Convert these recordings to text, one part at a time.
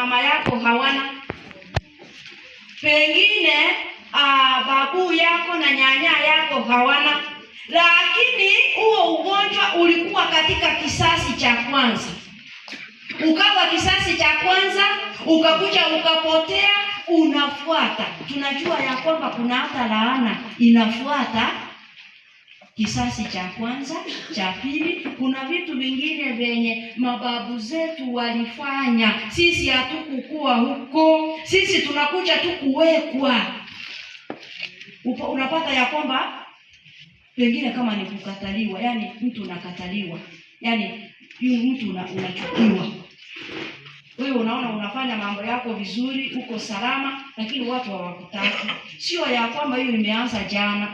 mama yako hawana, pengine babu yako na nyanya yako hawana, lakini huo ugonjwa ulikuwa katika kisasi cha kwanza, ukawa kisasi cha kwanza, ukakuja ukapotea, unafuata. Tunajua ya kwamba kuna hata laana inafuata kisasi cha kwanza, cha pili. Kuna vitu vingine venye mababu zetu walifanya, sisi hatukukua huko, sisi tunakuja tu kuwekwa. Unapata ya kwamba pengine kama ni kukataliwa, yani mtu unakataliwa, yani mtu unachukiwa. Wewe unaona unafanya mambo yako vizuri, uko salama, lakini watu hawakutaki. Sio ya kwamba hiyo imeanza jana,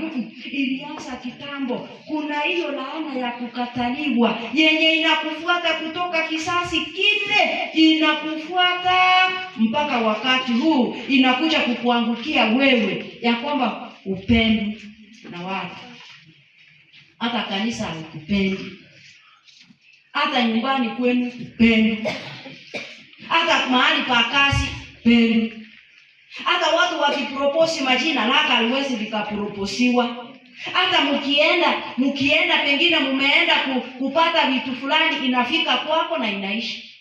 ilianza kitambo. Kuna hiyo laana ya kukataliwa yenye inakufuata kutoka kisasi kile, inakufuata mpaka wakati huu, inakuja kukuangukia wewe, ya kwamba upendi na watu. Hata kanisa haukupendi, hata nyumbani kwenu upendi, hata mahali pa kazi upendi. Hata watu wakipropose majina lako haliwezi likaproposiwa. Hata mkienda pengine mumeenda kupata vitu fulani, inafika kwako na inaishi.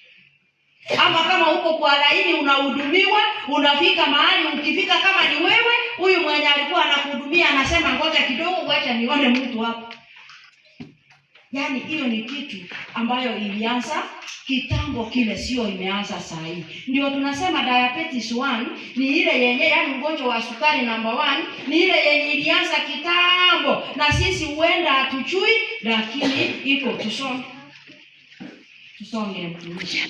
Ama kama uko kwa laini unahudumiwa, unafika mahali, ukifika kama ni wewe, huyu mwenye alikuwa anakuhudumia anasema ngoja kidogo, acha nione mtu hapo. Yani hiyo ni kitu ambayo ilianza kitambo kile, sio imeanza saa hii. Ndio tunasema diabetes 1 ni ile yenye, yani ugonjwa wa sukari number 1 ni ile yenye ilianza kitambo, na sisi huenda hatujui, lakini iko. Tusonge mtumishi.